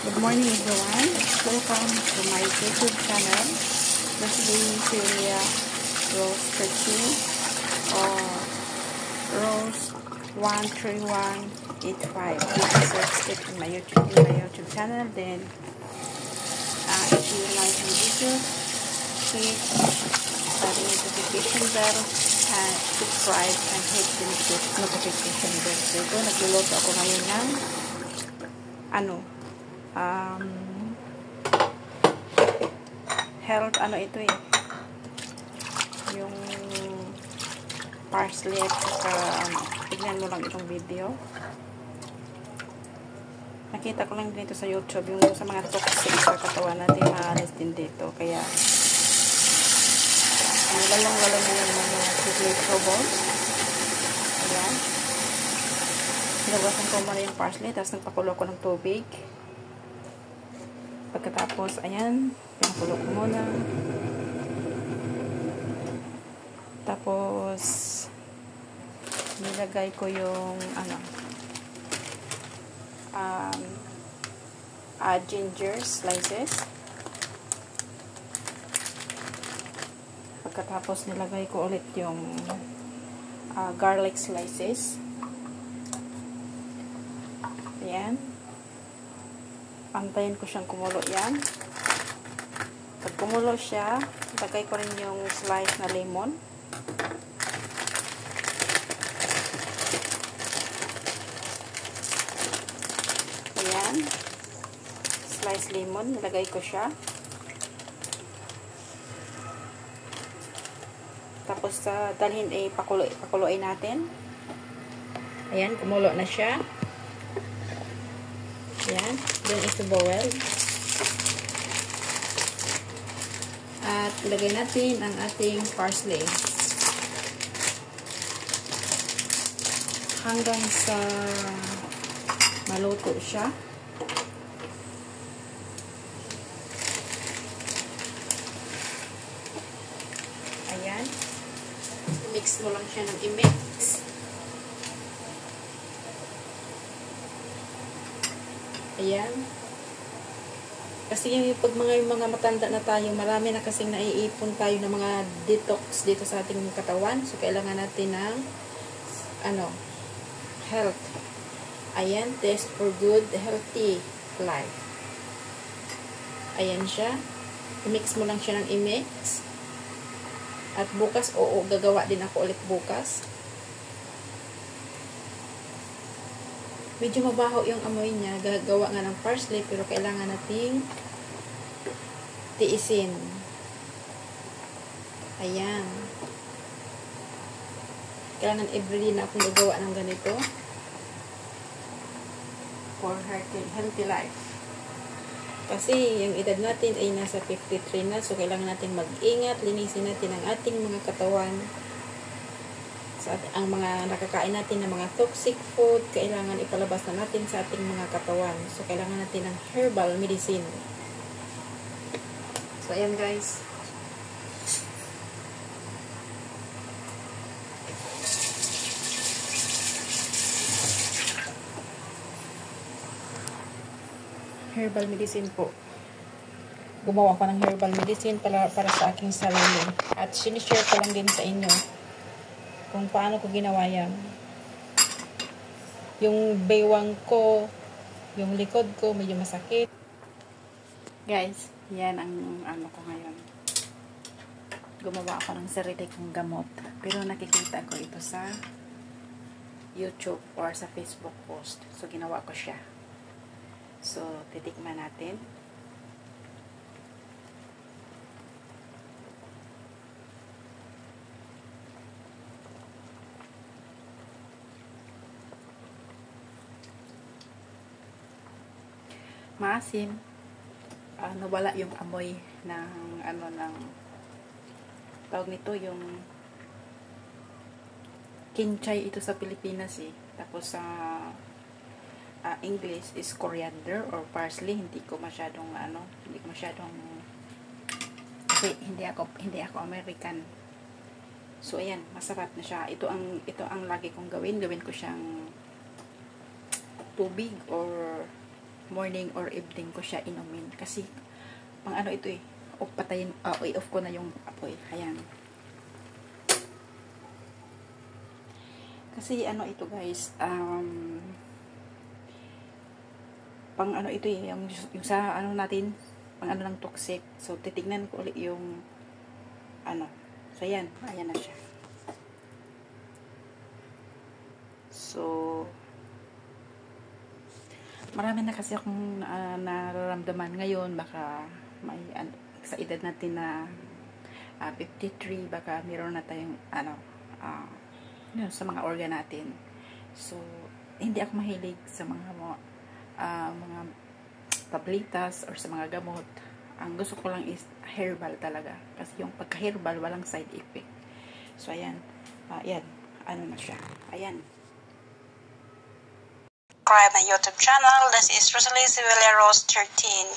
Good morning everyone. Welcome to my YouTube channel. This is Celia Rose 13 or Rose 13185. Please search it in my YouTube channel. Then if you like my video, hit the notification bell and subscribe and hit the notification bell. So ito, nagluluto ako ngayon ng health, ito yung parsley at saka tignan mo lang itong video. Nakita ko lang dito sa YouTube yung sa mga toxic sa katawan natin, maalis din dito, kaya lalong-lalong na yung mga vegetables. Ayan, nabawasan ko muna yung parsley, tapos nagpakulo ko ng tubig. Pagkatapos, ayan, pinakulo ko muna. Tapos, nilagay ko yung, ginger slices. Pagkatapos, nilagay ko ulit yung garlic slices. Ayan. Antayin ko siyang kumulo yan. Pag kumulo siya, ilagay ko rin yung slice na lemon. Ayan. Slice lemon, ilagay ko siya. Tapos dalhin pakuloy natin. Ayan, kumulo na siya. Ayan, then ito boil. At ilagay natin ang ating parsley. Hanggang sa maluto siya. Ayan. I-mix mo lang siya ng i-mix. Ayan. Kasi yung pag mga matanda na tayo, marami na kasing naiipon tayo ng mga detox dito sa ating katawan. So, kailangan natin ng health. Ayan, taste for good, healthy life. Ayan siya. I-mix mo lang siya ng i-mix. At bukas, gagawa din ako ulit bukas. Medyo mabaho yung amoy niya. Gagawa nga ng parsley, pero kailangan nating tiisin. Ayan. Kailangan everyday na akong gagawa ng ganito. For healthy life. Kasi yung edad natin ay nasa 53 na. So, kailangan natin mag-ingat. Linisin natin ang ating mga katawan. Ang mga nakakain natin ng mga toxic food, kailangan ipalabas na natin sa ating mga katawan. So, kailangan natin ng herbal medicine. So, ayan guys. Herbal medicine po. Gumawa ko ng herbal medicine para sa aking sarili. At sinishare ko lang din sa inyo kung paano ko ginawa yan. Yung baywang ko, yung likod ko, medyo masakit. Guys, yan ang ko ngayon. Gumawa ako ng sarili kong gamot. Pero nakikita ko ito sa YouTube or sa Facebook post. So, ginawa ko siya. So, titikman natin. Maasim. Nawala yung amoy ng tawag nito, yung kinchay ito sa Pilipinas eh. Tapos sa English is coriander or parsley. Hindi ko masyadong kasi hindi ako American. So ayan, masarap na siya. Ito ang lagi kong gawin ko siyang tubig or morning or evening ko siya inumin. Kasi, pang ano ito eh, i-off ko na yung apoy. Ayan. Kasi ano ito guys, pang ano ito eh, yung sa ano natin, pang ano ng toxic. So, titignan ko ulit yung ano. So, ayan. Ayan na siya. So, marami na kasi akong nararamdaman ngayon. Baka may, sa edad natin na 53, baka meron na tayong yun, sa mga organ natin. So, hindi ako mahilig sa mga tablitas or sa mga gamot. Ang gusto ko lang is herbal talaga. Kasi yung pagka-herbal, walang side effect. So, ayan. Ayan. Ano na siya. Ayan. Subscribe my YouTube channel. This is Rosalie Sivileros 13.